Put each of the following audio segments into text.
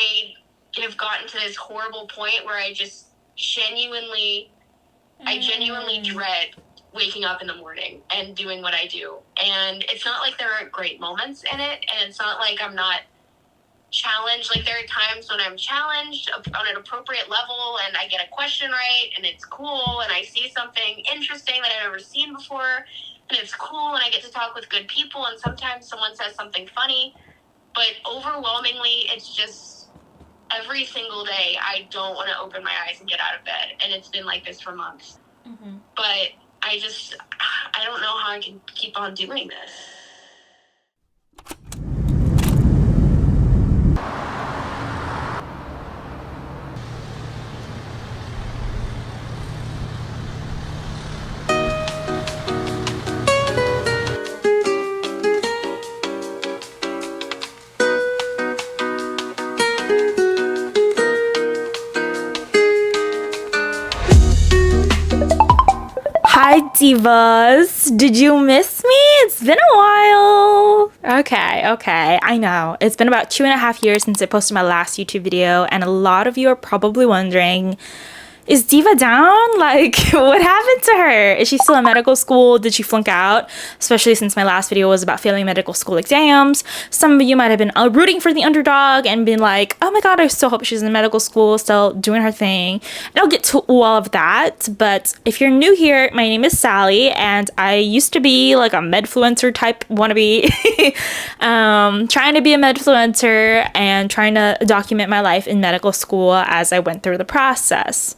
I have gotten to this horrible point where I genuinely dread waking up in the morning and doing what I do. And it's not like there aren't great moments in it, and it's not like I'm not challenged. Like, there are times when I'm challenged on an appropriate level and I get a question right and it's cool, and I see something interesting that I've never seen before and it's cool, and I get to talk with good people, and sometimes someone says something funny. But overwhelmingly, it's just every single day I don't want to open my eyes and get out of bed, and it's been like this for months. But I don't know how I can keep on doing this. Hi divas, did you miss me? It's been a while. Okay, I know. It's been about 2.5 years since I posted my last YouTube video, and a lot of you are probably wondering, is Diva down? Like, what happened to her? Is she still in medical school? Did she flunk out? Especially since my last video was about failing medical school exams. Some of you might have been rooting for the underdog and been like, oh my god, I still hope she's in medical school, still doing her thing. And I'll get to all of that. But if you're new here, my name is Sally, and I used to be like a medfluencer type wannabe. Trying to be a medfluencer and trying to document my life in medical school as I went through the process.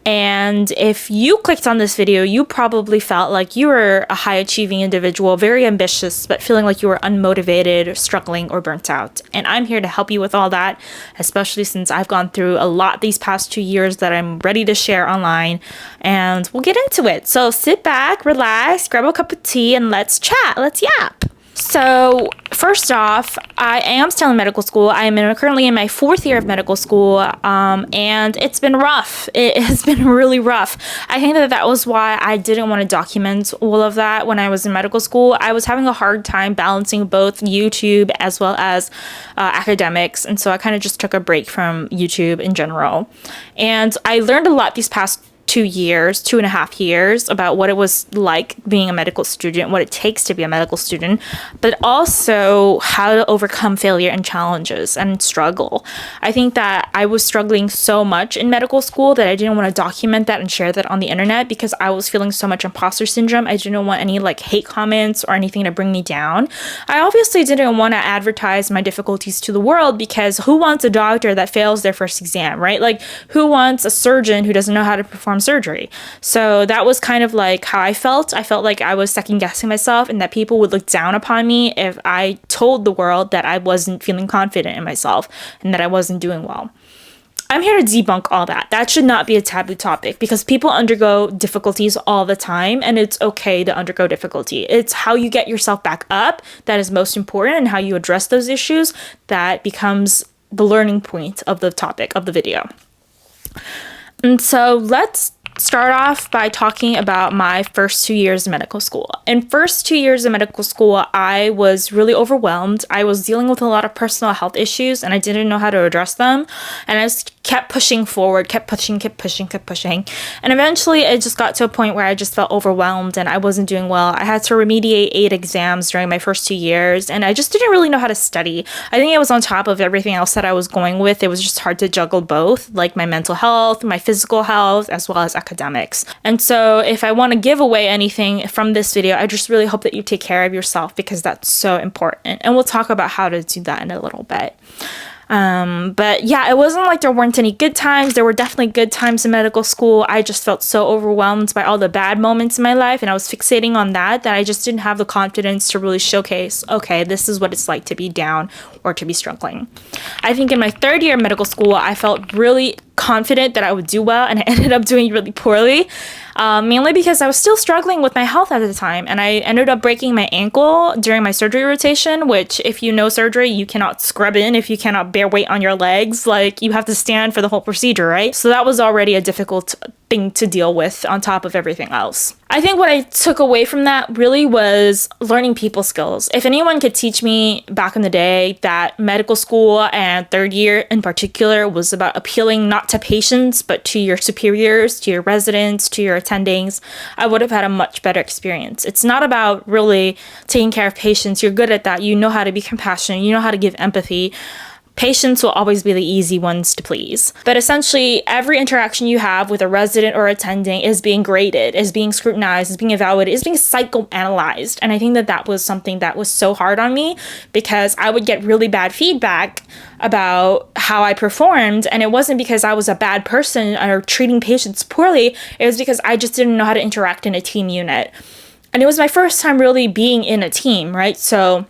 And if you clicked on this video, you probably felt like you were a high achieving individual, very ambitious, but feeling like you were unmotivated, struggling, or burnt out. And I'm here to help you with all that, especially since I've gone through a lot these past 2 years that I'm ready to share online, and we'll get into it. So sit back, relax, grab a cup of tea, and let's chat, let's yap. So first off, I am still in medical school. I am currently in my 4th year of medical school, and it's been rough. It has been really rough. I think that was why I didn't want to document all of that when I was in medical school. I was having a hard time balancing both YouTube as well as academics, and so I kind of just took a break from YouTube in general. And I learned a lot these past 2.5 years about what it was like being a medical student, what it takes to be a medical student, but also how to overcome failure and challenges and struggle. I think that I was struggling so much in medical school that I didn't want to document that and share that on the internet because I was feeling so much imposter syndrome. I didn't want any like hate comments or anything to bring me down. I obviously didn't want to advertise my difficulties to the world, because who wants a doctor that fails their first exam, right? Like, who wants a surgeon who doesn't know how to perform surgery? So that was kind of like how I felt. I felt like I was second guessing myself and that people would look down upon me if I told the world that I wasn't feeling confident in myself and that I wasn't doing well. I'm here to debunk all that. That should not be a taboo topic, because people undergo difficulties all the time, and it's okay to undergo difficulty. It's how you get yourself back up that is most important, and how you address those issues that becomes the learning point of the topic of the video. And so let's start off by talking about my first 2 years of medical school. In first 2 years of medical school, I was really overwhelmed. I was dealing with a lot of personal health issues, and I didn't know how to address them. And I just kept pushing forward, kept pushing. And eventually it just got to a point where I just felt overwhelmed and I wasn't doing well. I had to remediate 8 exams during my first 2 years, and I just didn't really know how to study. I think it was on top of everything else that I was going with. It was just hard to juggle both, like my mental health, my physical health, as well as academics. And so if I want to give away anything from this video, I just really hope that you take care of yourself, because that's so important. And we'll talk about how to do that in a little bit. But yeah, it wasn't like there weren't any good times. There were definitely good times in medical school. I just felt so overwhelmed by all the bad moments in my life, and I was fixating on that I just didn't have the confidence to really showcase, okay, this is what it's like to be down or to be struggling. I think in my 3rd year of medical school, I felt really confident that I would do well, and I ended up doing really poorly. mainly because I was still struggling with my health at the time, and I ended up breaking my ankle during my surgery rotation, which, if you know surgery, you cannot scrub in if you cannot bear weight on your legs. Like, you have to stand for the whole procedure, right? So that was already a difficult thing to deal with on top of everything else. I think what I took away from that really was learning people skills. If anyone could teach me back in the day that medical school and third year in particular was about appealing not to patients, but to your superiors, to your residents, to your attendings, I would have had a much better experience. It's not about really taking care of patients. You're good at that. You know how to be compassionate. You know how to give empathy. Patients will always be the easy ones to please. But essentially, every interaction you have with a resident or attending is being graded, is being scrutinized, is being evaluated, is being psychoanalyzed. And I think that that was something that was so hard on me, because I would get really bad feedback about how I performed. And it wasn't because I was a bad person or treating patients poorly. It was because I just didn't know how to interact in a team unit. And it was my first time really being in a team, right? So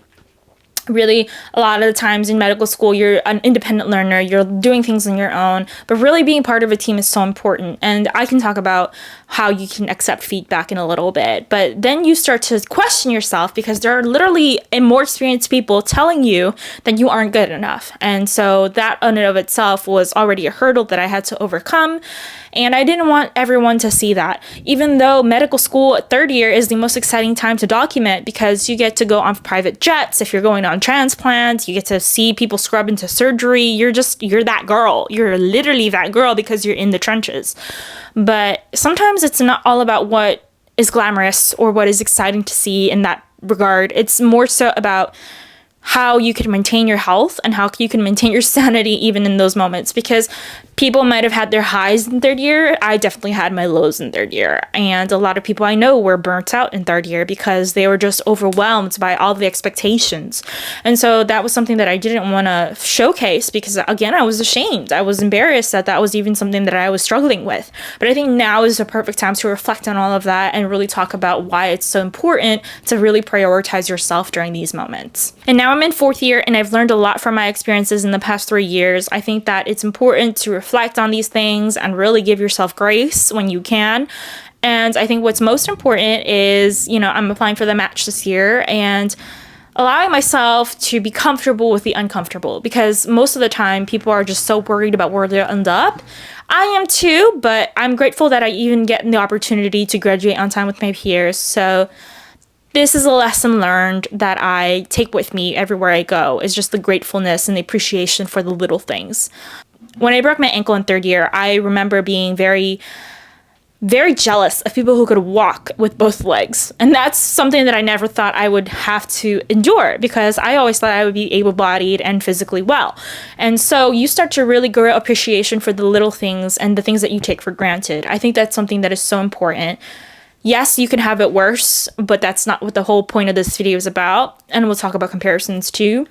really, a lot of the times in medical school, you're an independent learner, you're doing things on your own, but really being part of a team is so important. And I can talk about how you can accept feedback in a little bit, but then you start to question yourself, because there are literally more experienced people telling you that you aren't good enough. And so that in and of itself was already a hurdle that I had to overcome. And I didn't want everyone to see that, even though medical school third year is the most exciting time to document, because you get to go on private jets. If you're going on transplants, you get to see people scrub into surgery. You're that girl. You're literally that girl because you're in the trenches. But sometimes it's not all about what is glamorous or what is exciting to see in that regard. It's more so about how you can maintain your health and how you can maintain your sanity even in those moments, because people might have had their highs in third year. I definitely had my lows in third year. And a lot of people I know were burnt out in third year because they were just overwhelmed by all the expectations. And so that was something that I didn't want to showcase, because again, I was ashamed. I was embarrassed that that was even something that I was struggling with. But I think now is the perfect time to reflect on all of that and really talk about why it's so important to really prioritize yourself during these moments. And now I'm in fourth year, and I've learned a lot from my experiences in the past 3 years. I think that it's important to reflect on these things and really give yourself grace when you can. And I think what's most important is, I'm applying for the match this year and allowing myself to be comfortable with the uncomfortable, because most of the time people are just so worried about where they'll end up. I am too, but I'm grateful that I even get the opportunity to graduate on time with my peers. So this is a lesson learned that I take with me everywhere I go, is just the gratefulness and the appreciation for the little things. When I broke my ankle in third year, I remember being very, very jealous of people who could walk with both legs. And that's something that I never thought I would have to endure, because I always thought I would be able-bodied and physically well. And so you start to really grow appreciation for the little things and the things that you take for granted. I think that's something that is so important. Yes, you can have it worse, but that's not what the whole point of this video is about. And we'll talk about comparisons too.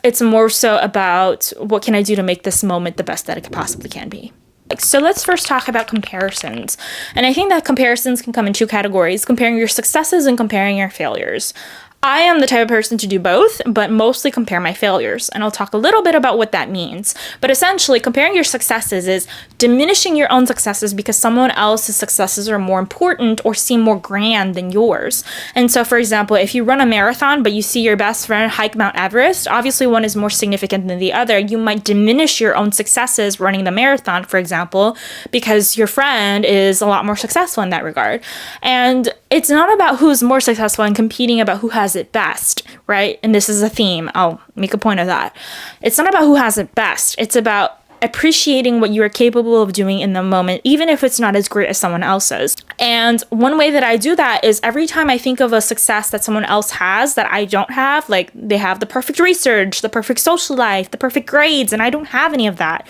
It's more so about what can I do to make this moment the best that it possibly can be. So let's first talk about comparisons. And I think that comparisons can come in two categories: comparing your successes and comparing your failures. I am the type of person to do both, but mostly compare my failures. And I'll talk a little bit about what that means. But essentially, comparing your successes is diminishing your own successes because someone else's successes are more important or seem more grand than yours. And so, for example, if you run a marathon, but you see your best friend hike Mount Everest, obviously one is more significant than the other. You might diminish your own successes running the marathon, for example, because your friend is a lot more successful in that regard. And it's not about who's more successful and competing about who has it best, right? And this is a theme. I'll make a point of that. It's not about who has it best. It's about appreciating what you are capable of doing in the moment, even if it's not as great as someone else's. And one way that I do that is every time I think of a success that someone else has that I don't have, like they have the perfect research, the perfect social life, the perfect grades, and I don't have any of that.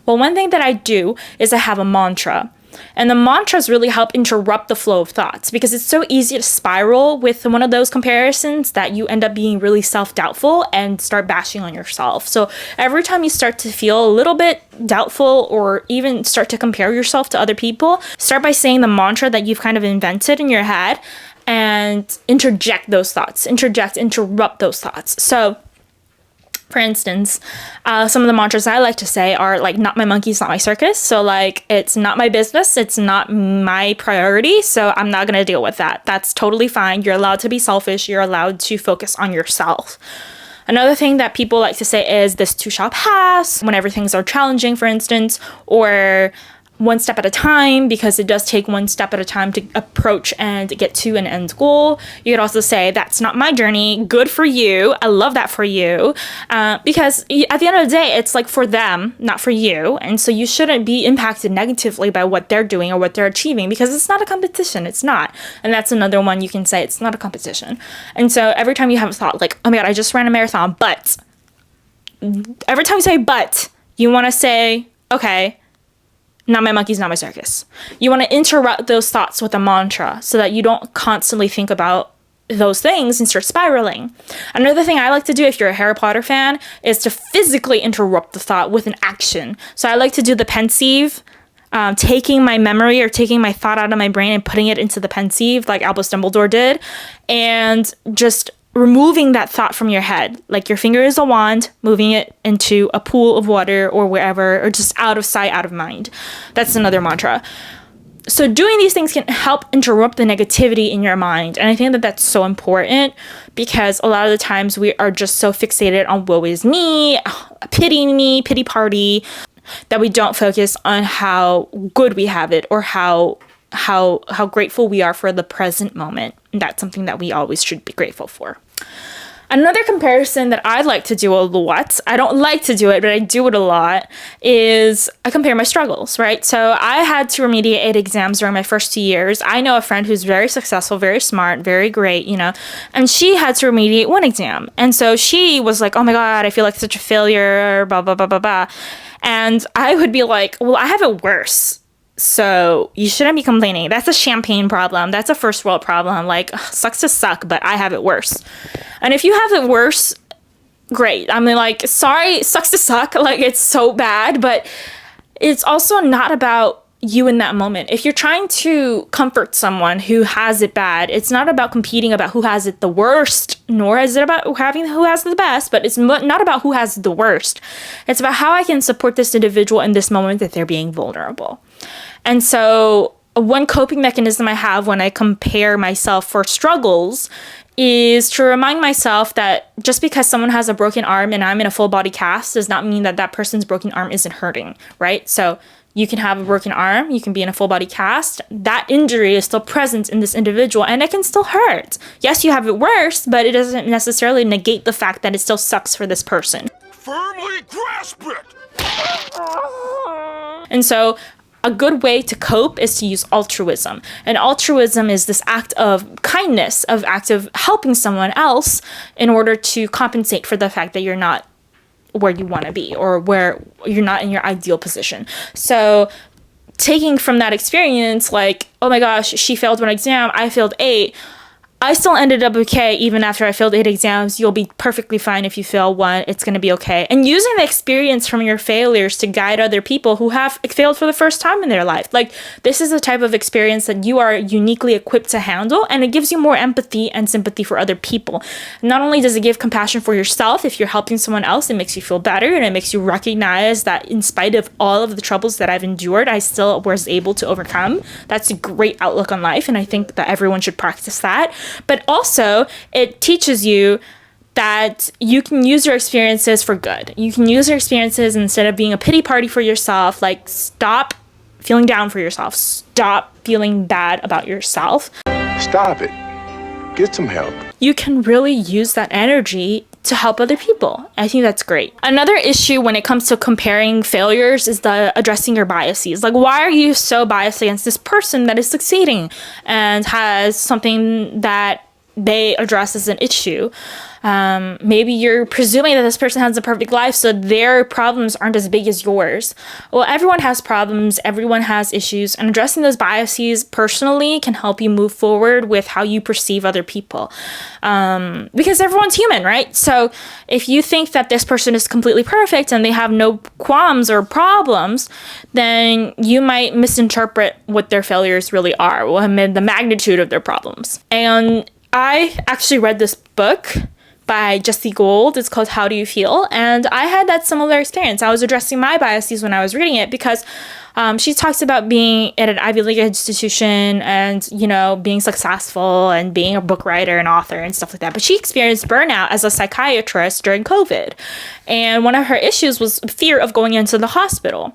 Well, one thing that I do is I have a mantra. And the mantras really help interrupt the flow of thoughts, because it's so easy to spiral with one of those comparisons that you end up being really self-doubtful and start bashing on yourself. So every time you start to feel a little bit doubtful or even start to compare yourself to other people, start by saying the mantra that you've kind of invented in your head and interrupt those thoughts. So For instance, some of the mantras I like to say are like, not my monkey, it's not my circus. So like, it's not my business, it's not my priority, so I'm not gonna deal with that. That's totally fine. You're allowed to be selfish. You're allowed to focus on yourself. Another thing that people like to say is, this too shall pass, whenever things are challenging, for instance, or one step at a time, because it does take one step at a time to approach and get to an end goal. You could also say, that's not my journey, good for you, I love that for you, because at the end of the day, it's like for them, not for you, and so you shouldn't be impacted negatively by what they're doing or what they're achieving, because it's not a competition. It's not. And that's another one you can say, it's not a competition. And so every time you have a thought like, oh my god, I just ran a marathon, but every time you say but, you want to say, okay, not my monkey's not my circus. You want to interrupt those thoughts with a mantra so that you don't constantly think about those things and start spiraling. Another thing I like to do, if you're a Harry Potter fan, is to physically interrupt the thought with an action. So I like to do the pensieve, taking my memory or taking my thought out of my brain and putting it into the pensieve, like Albus Dumbledore did, and just removing that thought from your head. Like your finger is a wand, moving it into a pool of water or wherever, or just out of sight, out of mind. That's another mantra. So doing these things can help interrupt the negativity in your mind. And I think that that's so important, because a lot of the times we are just so fixated on woe is me, pity party, that we don't focus on how good we have it, or how grateful we are for the present moment. And that's something that we always should be grateful for. Another comparison that I like to do a lot, I don't like to do it, but I do it a lot, is I compare my struggles, right? So I had to remediate 8 exams during my first 2 years. I know a friend who's very successful, very smart, very great, and she had to remediate 1 exam. And so she was like, oh my God, I feel like such a failure, blah, blah, blah, blah, blah. And I would be like, well, I have it worse, so you shouldn't be complaining. That's a champagne problem. That's a first world problem. Like, ugh, sucks to suck, but I have it worse. And if you have it worse, great. I mean, like, sorry, sucks to suck. Like, it's so bad, but it's also not about you in that moment. If you're trying to comfort someone who has it bad, it's not about competing about who has it the worst, nor is it about having who has the best, but it's not about who has the worst. It's about how I can support this individual in this moment that they're being vulnerable. And so one coping mechanism I have when I compare myself for struggles is to remind myself that just because someone has a broken arm and I'm in a full body cast does not mean that that person's broken arm isn't hurting, right? So you can have a broken arm, you can be in a full body cast, that injury is still present in this individual and it can still hurt. Yes, you have it worse, but it doesn't necessarily negate the fact that it still sucks for this person. Firmly grasp it! And so a good way to cope is to use altruism. And altruism is this act of kindness, of act of helping someone else in order to compensate for the fact that you're not where you want to be, or where you're not in your ideal position. So taking from that experience, like, oh my gosh, she failed 1 exam, I failed 8. I still ended up okay even after I failed 8 exams. You'll be perfectly fine if you fail 1. It's going to be okay. And using the experience from your failures to guide other people who have failed for the first time in their life. Like, this is a type of experience that you are uniquely equipped to handle, and it gives you more empathy and sympathy for other people. Not only does it give compassion for yourself, if you're helping someone else, it makes you feel better, and it makes you recognize that in spite of all of the troubles that I've endured, I still was able to overcome. That's a great outlook on life, and I think that everyone should practice that. But also, it teaches you that you can use your experiences for good. You can use your experiences instead of being a pity party for yourself. Like, stop feeling down for yourself. Stop feeling bad about yourself. Stop it. Get some help. You can really use that energy to help other people. I think that's great. Another issue when it comes to comparing failures is the addressing your biases. Like, why are you so biased against this person that is succeeding and has something that they address as an issue? Maybe you're presuming that this person has a perfect life, so their problems aren't as big as yours. Well, everyone has problems, everyone has issues, and addressing those biases personally can help you move forward with how you perceive other people. Because everyone's human, right? So if you think that this person is completely perfect and they have no qualms or problems, then you might misinterpret what their failures really are, the magnitude of their problems. And I actually read this book by Jessie Gold. It's called How Do You Feel? And I had that similar experience. I was addressing my biases when I was reading it because she talks about being at an Ivy League institution and, you know, being successful and being a book writer and author and stuff like that. But she experienced burnout as a psychiatrist during COVID. And one of her issues was fear of going into the hospital.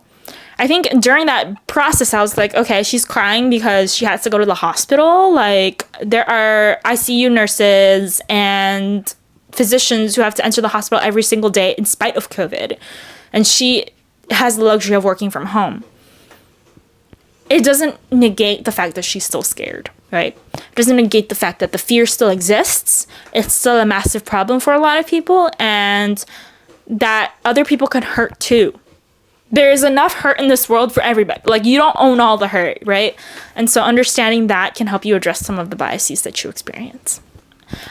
I think during that process, I was like, okay, she's crying because she has to go to the hospital. Like, there are ICU nurses and physicians who have to enter the hospital every single day in spite of COVID. And she has the luxury of working from home. It doesn't negate the fact that she's still scared, right? It doesn't negate the fact that the fear still exists. It's still a massive problem for a lot of people, and that other people can hurt too. There is enough hurt in this world for everybody. Like, you don't own all the hurt, right? And so understanding that can help you address some of the biases that you experience.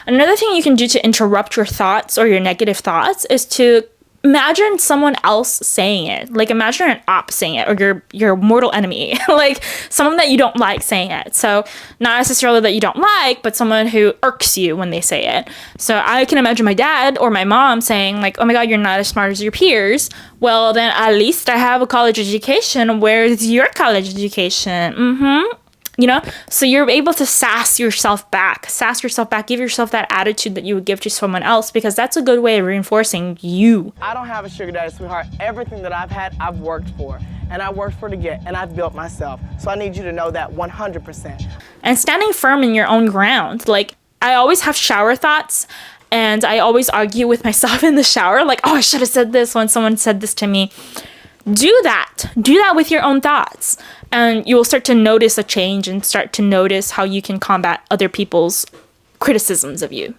Another thing you can do to interrupt your thoughts or your negative thoughts is to imagine someone else saying it. Like, imagine an op saying it, or your mortal enemy, like someone that you don't like saying it. So not necessarily that you don't like, but someone who irks you when they say it. So I can imagine my dad or my mom saying like, oh my God, you're not as smart as your peers. Well, then at least I have a college education. Where's your college education? You know, so you're able to sass yourself back, give yourself that attitude that you would give to someone else, because that's a good way of reinforcing you. I don't have a sugar daddy, sweetheart. Everything that I've had, I've worked for, and I worked for to get, and I've built myself. So I need you to know that 100%. And standing firm in your own ground. Like, I always have shower thoughts, and I always argue with myself in the shower. Like, oh, I should have said this when someone said this to me. Do that with your own thoughts, and you will start to notice a change and start to notice how you can combat other people's criticisms of you.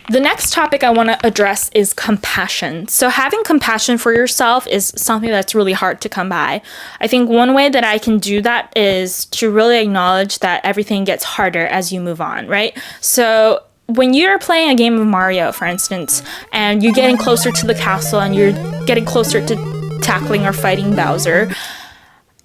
The next topic I want to address is compassion. So having compassion for yourself is something that's really hard to come by. I think one way that I can do that is to really acknowledge that everything gets harder as you move on, right? So when you're playing a game of Mario, for instance, and you're getting closer to the castle and you're getting closer to tackling or fighting Bowser,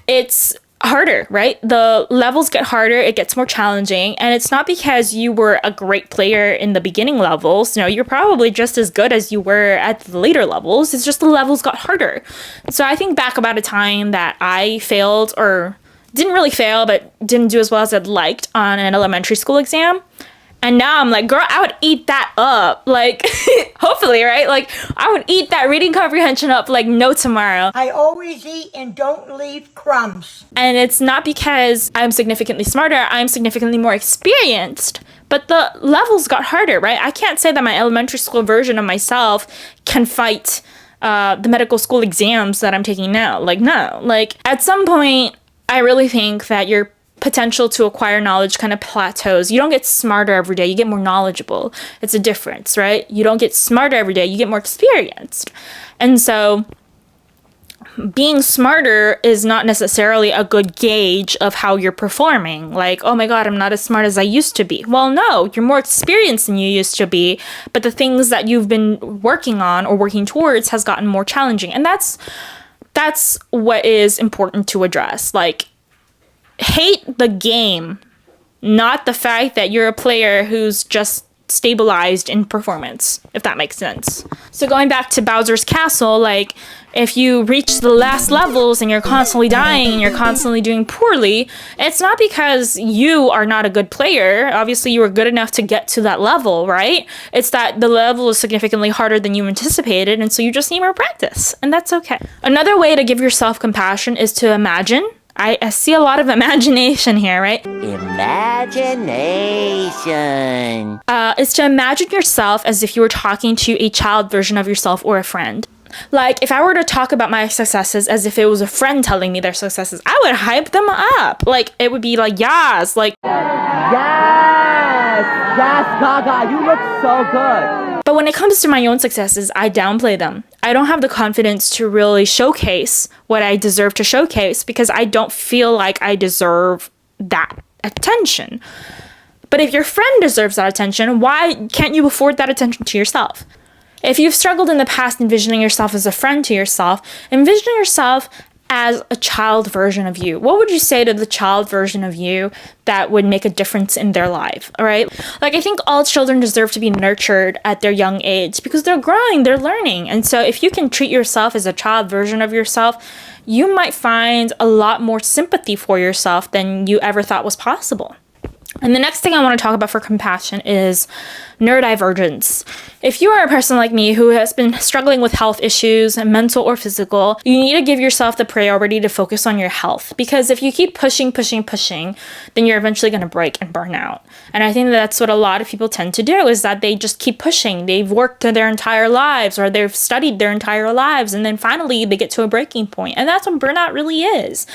it's harder, right? The levels get harder, it gets more challenging, and it's not because you were a great player in the beginning levels. You know, you're probably just as good as you were at the later levels. It's just the levels got harder. So I think back about a time that I failed, or didn't really fail, but didn't do as well as I'd liked on an elementary school exam. And now I'm like, girl, I would eat that up. Like, hopefully, right? Like, I would eat that reading comprehension up like no tomorrow. I always eat and don't leave crumbs. And it's not because I'm significantly smarter, I'm significantly more experienced, but the levels got harder, right? I can't say that my elementary school version of myself can fight the medical school exams that I'm taking now. Like, no. Like, at some point, I really think that your potential to acquire knowledge kind of plateaus. You don't get smarter every day, you get more knowledgeable. It's a difference, right? You don't get smarter every day, you get more experienced. And so being smarter is not necessarily a good gauge of how you're performing. Like, oh my God, I'm not as smart as I used to be. Well, no, you're more experienced than you used to be, but the things that you've been working on or working towards has gotten more challenging. And that's what is important to address. Like, hate the game, not the fact that you're a player who's just stabilized in performance, if that makes sense. So going back to Bowser's Castle, like, if you reach the last levels and you're constantly dying and you're constantly doing poorly, it's not because you are not a good player. Obviously, you were good enough to get to that level, right? It's that the level is significantly harder than you anticipated, and so you just need more practice, and that's okay. Another way to give yourself compassion is to imagine. I see a lot of imagination here, right? Imagination. Is to imagine yourself as if you were talking to a child version of yourself or a friend. Like, if I were to talk about my successes as if it was a friend telling me their successes, I would hype them up. Like, it would be like, yes, like, Yes, Gaga, you look so good. But when it comes to my own successes, I downplay them. I don't have the confidence to really showcase what I deserve to showcase because I don't feel like I deserve that attention. But if your friend deserves that attention, why can't you afford that attention to yourself? If you've struggled in the past envisioning yourself as a friend to yourself, envision yourself as a child version of you? What would you say to the child version of you that would make a difference in their life? All right. Like, I think all children deserve to be nurtured at their young age because they're growing, they're learning. And so if you can treat yourself as a child version of yourself, you might find a lot more sympathy for yourself than you ever thought was possible. And the next thing I want to talk about for compassion is neurodivergence. If you are a person like me who has been struggling with health issues, mental or physical, you need to give yourself the priority to focus on your health. Because if you keep pushing, then you're eventually going to break and burn out. And I think that's what a lot of people tend to do, is that they just keep pushing. They've worked their entire lives, or they've studied their entire lives, and then finally they get to a breaking point. And that's what burnout really is.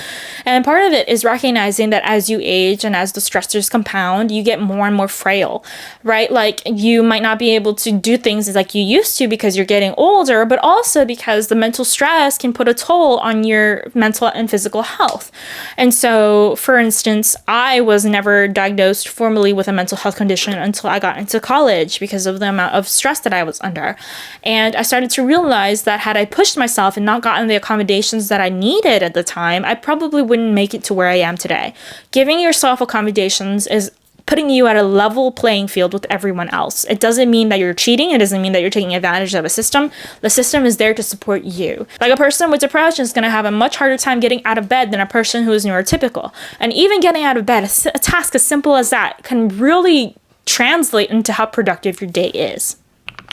And part of it is recognizing that as you age and as the stressors compound, you get more and more frail, right? Like, you might not be able to do things like you used to because you're getting older, but also because the mental stress can put a toll on your mental and physical health. And so, for instance, I was never diagnosed formally with a mental health condition until I got into college because of the amount of stress that I was under. And I started to realize that had I pushed myself and not gotten the accommodations that I needed at the time, I probably wouldn't make it to where I am today. Giving yourself accommodations is putting you at a level playing field with everyone else. It doesn't mean that you're cheating. It doesn't mean that you're taking advantage of a system. The system is there to support you. Like, a person with depression is going to have a much harder time getting out of bed than a person who is neurotypical. And even getting out of bed, a task as simple as that can really translate into how productive your day is.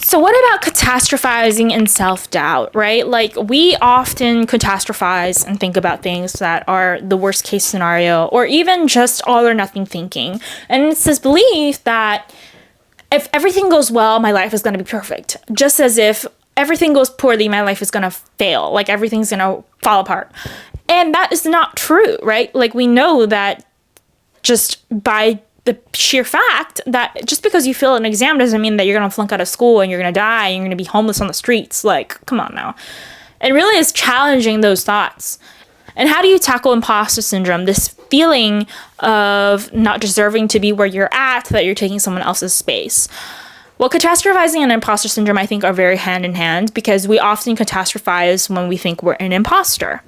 So what about catastrophizing and self-doubt, right? Like, we often catastrophize and think about things that are the worst case scenario, or even just all or nothing thinking. And it's this belief that if everything goes well, my life is going to be perfect. Just as if everything goes poorly, my life is going to fail. Like, everything's going to fall apart. And that is not true, right? Like, we know that just by the sheer fact that just because you fail an exam doesn't mean that you're going to flunk out of school and you're going to die and you're going to be homeless on the streets. Like, come on now. It really is challenging those thoughts. And how do you tackle imposter syndrome? This feeling of not deserving to be where you're at, that you're taking someone else's space. Well, catastrophizing and imposter syndrome, I think, are very hand in hand, because we often catastrophize when we think we're an imposter.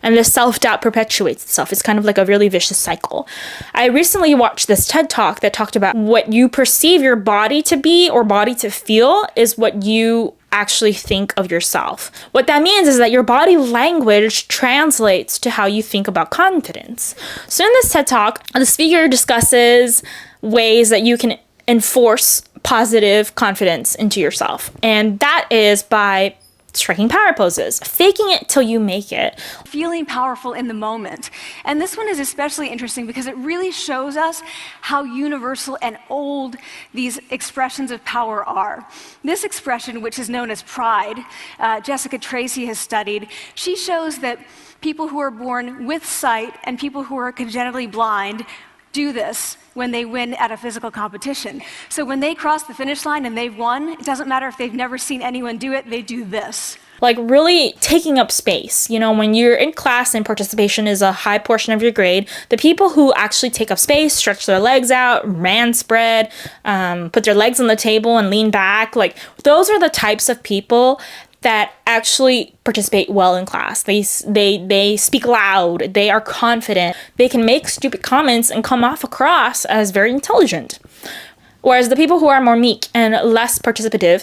And this self-doubt perpetuates itself. It's kind of like a really vicious cycle. I recently watched this TED Talk that talked about what you perceive your body to be or body to feel is what you actually think of yourself. What that means is that your body language translates to how you think about confidence. So in this TED Talk, the speaker discusses ways that you can enforce positive confidence into yourself. And that is by striking power poses, faking it till you make it. Feeling powerful in the moment. And this one is especially interesting because it really shows us how universal and old these expressions of power are. This expression, which is known as pride, Jessica Tracy has studied, she shows that people who are born with sight and people who are congenitally blind do this when they win at a physical competition. So when they cross the finish line and they've won, it doesn't matter if they've never seen anyone do it, they do this. Like, really taking up space. You know, when you're in class and participation is a high portion of your grade, the people who actually take up space, stretch their legs out, man spread, put their legs on the table and lean back, like, those are the types of people that actually participate well in class. They speak loud, they are confident, they can make stupid comments and come off across as very intelligent. Whereas the people who are more meek and less participative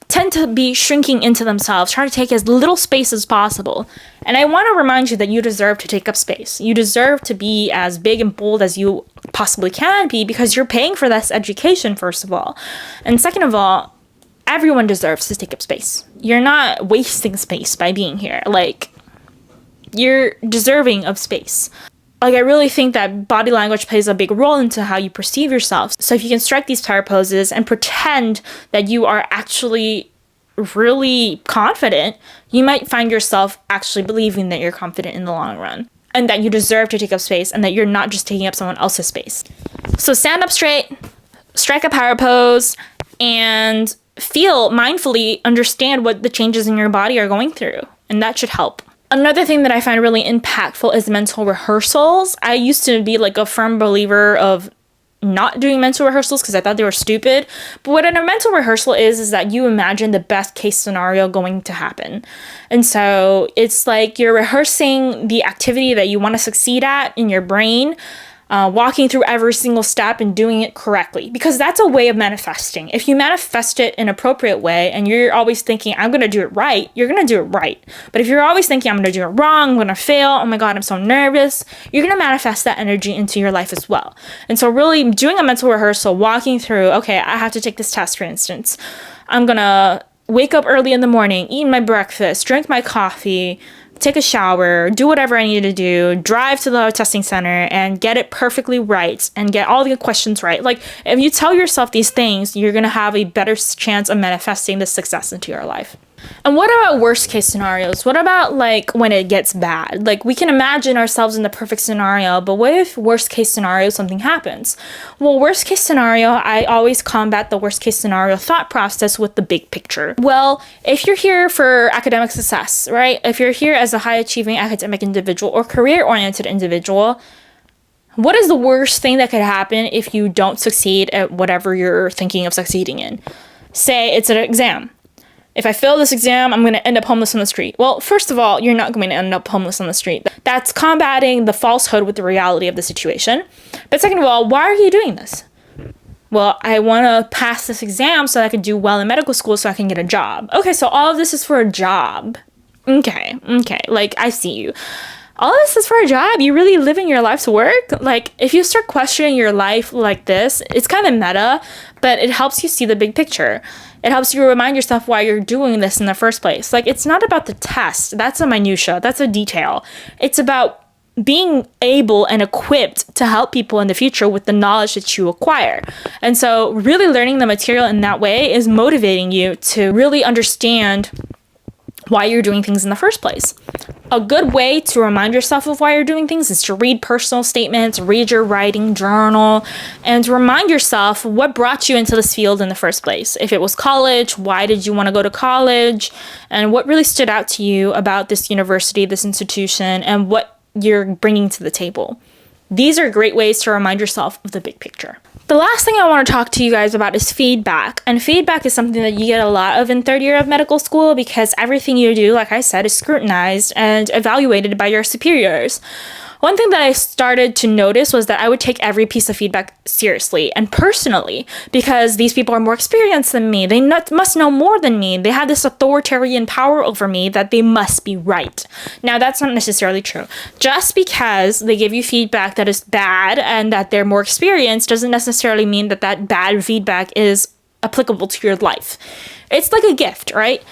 tend to be shrinking into themselves, trying to take as little space as possible. And I want to remind you that you deserve to take up space. You deserve to be as big and bold as you possibly can be, because you're paying for this education, first of all. And second of all, everyone deserves to take up space. You're not wasting space by being here. Like, you're deserving of space. Like, I really think that body language plays a big role into how you perceive yourself. So if you can strike these power poses and pretend that you are actually really confident, you might find yourself actually believing that you're confident in the long run, and that you deserve to take up space, and that you're not just taking up someone else's space. So stand up straight, strike a power pose, and feel mindfully, understand what the changes in your body are going through, and that should help. Another thing that I find really impactful is mental rehearsals. I used to be like a firm believer of not doing mental rehearsals because I thought they were stupid. But what a mental rehearsal is that you imagine the best case scenario going to happen. And so it's like you're rehearsing the activity that you want to succeed at in your brain, walking through every single step and doing it correctly, because that's a way of manifesting. If you manifest it in an appropriate way and you're always thinking, I'm going to do it right, you're going to do it right. But if you're always thinking, I'm going to do it wrong, I'm going to fail, oh my God, I'm so nervous, you're going to manifest that energy into your life as well. And so really doing a mental rehearsal, walking through, okay, I have to take this test, for instance. I'm going to wake up early in the morning, eat my breakfast, drink my coffee, take a shower, do whatever I need to do, drive to the testing center and get it perfectly right and get all the questions right. Like, if you tell yourself these things, you're going to have a better chance of manifesting the success into your life. And what about worst case scenarios? What about like when it gets bad? Like, we can imagine ourselves in the perfect scenario, but what if worst case scenario something happens? Well, worst case scenario, I always combat the worst case scenario thought process with the big picture. Well, if you're here for academic success, right? If you're here as a high achieving academic individual or career oriented individual, what is the worst thing that could happen if you don't succeed at whatever you're thinking of succeeding in? Say it's an exam. If I fail this exam, I'm going to end up homeless on the street. Well, first of all, you're not going to end up homeless on the street. That's combating the falsehood with the reality of the situation. But second of all, why are you doing this? Well, I want to pass this exam so that I can do well in medical school so I can get a job. Okay, so all of this is for a job. Okay, like, I see you. All this is for a job? You really living your life's work? Like, if you start questioning your life like this, it's kind of meta, but it helps you see the big picture. It helps you remind yourself why you're doing this in the first place. Like, it's not about the test. That's a minutia. That's a detail. It's about being able and equipped to help people in the future with the knowledge that you acquire. And so really learning the material in that way is motivating you to really understand why you're doing things in the first place. A good way to remind yourself of why you're doing things is to read personal statements, read your writing journal, and remind yourself what brought you into this field in the first place. If it was college, why did you want to go to college? And what really stood out to you about this university, this institution, and what you're bringing to the table. These are great ways to remind yourself of the big picture. The last thing I want to talk to you guys about is feedback. And feedback is something that you get a lot of in third year of medical school because everything you do, like I said, is scrutinized and evaluated by your superiors. One thing that I started to notice was that I would take every piece of feedback seriously and personally because these people are more experienced than me. They must know more than me. They have this authoritarian power over me that they must be right. Now, that's not necessarily true. Just because they give you feedback that is bad and that they're more experienced doesn't necessarily mean that that bad feedback is applicable to your life. It's like a gift, right?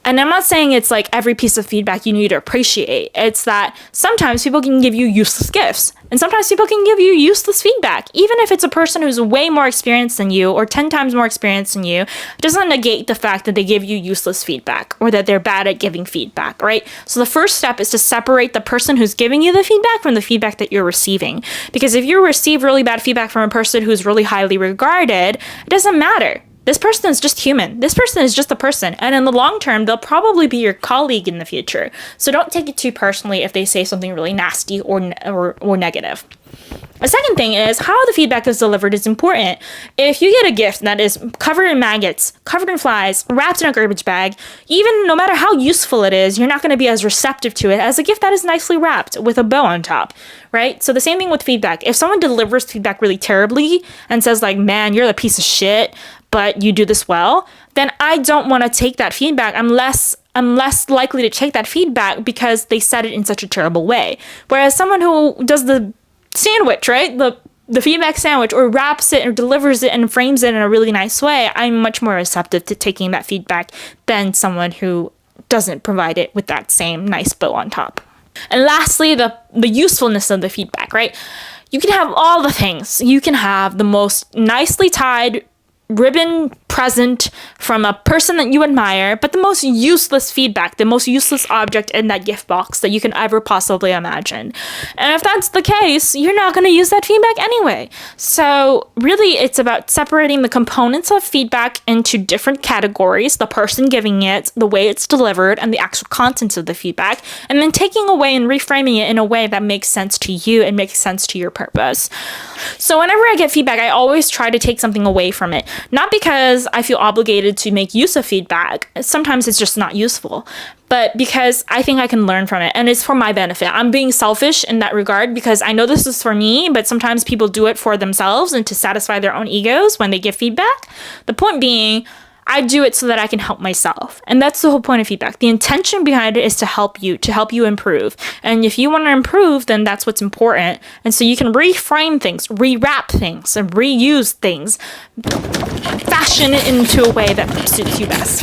And I'm not saying it's like every piece of feedback you need to appreciate. It's that sometimes people can give you useless gifts. And sometimes people can give you useless feedback. Even if it's a person who's way more experienced than you or 10 times more experienced than you, it doesn't negate the fact that they give you useless feedback or that they're bad at giving feedback, right? So the first step is to separate the person who's giving you the feedback from the feedback that you're receiving. Because if you receive really bad feedback from a person who's really highly regarded, it doesn't matter. This person is just human. This person is just a person. And in the long term, they'll probably be your colleague in the future. So don't take it too personally if they say something really nasty or negative. The second thing is how the feedback is delivered is important. If you get a gift that is covered in maggots, covered in flies, wrapped in a garbage bag, even no matter how useful it is, you're not going to be as receptive to it as a gift that is nicely wrapped with a bow on top, right? So the same thing with feedback. If someone delivers feedback really terribly and says like, man, you're a piece of shit, but you do this well, then I don't want to take that feedback. I'm less likely to take that feedback because they said it in such a terrible way. Whereas someone who does the sandwich, right? The feedback sandwich, or wraps it or delivers it and frames it in a really nice way, I'm much more receptive to taking that feedback than someone who doesn't provide it with that same nice bow on top. And lastly, the usefulness of the feedback, right? You can have all the things. You can have the most nicely tied ribbon present from a person that you admire, but the most useless feedback, the most useless object in that gift box that you can ever possibly imagine. And if that's the case, you're not going to use that feedback anyway. So really, it's about separating the components of feedback into different categories: the person giving it, the way it's delivered, and the actual contents of the feedback, and then taking away and reframing it in a way that makes sense to you and makes sense to your purpose. So whenever I get feedback, I always try to take something away from it. Not because I feel obligated to make use of feedback. Sometimes it's just not useful, but because I think I can learn from it and it's for my benefit. I'm being selfish in that regard because I know this is for me, but sometimes people do it for themselves and to satisfy their own egos when they give feedback. The point being, I do it so that I can help myself. And that's the whole point of feedback. The intention behind it is to help you improve. And if you want to improve, then that's what's important. And so you can reframe things, rewrap things, and reuse things, fashion it into a way that suits you best.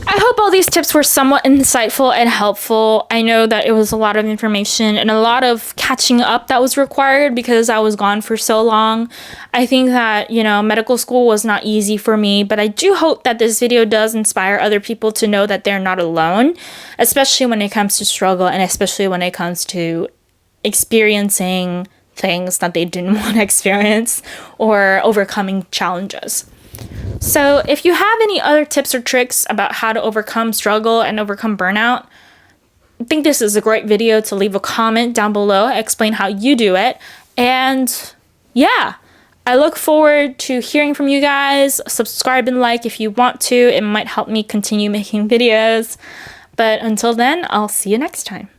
I hope all these tips were somewhat insightful and helpful. I know that it was a lot of information and a lot of catching up that was required because I was gone for so long. I think that, medical school was not easy for me, but I do hope that this video does inspire other people to know that they're not alone, especially when it comes to struggle and especially when it comes to experiencing things that they didn't want to experience or overcoming challenges. So if you have any other tips or tricks about how to overcome struggle and overcome burnout, I think this is a great video to leave a comment down below, explain how you do it. And yeah, I look forward to hearing from you guys. Subscribe and like if you want to. It might help me continue making videos. But until then, I'll see you next time.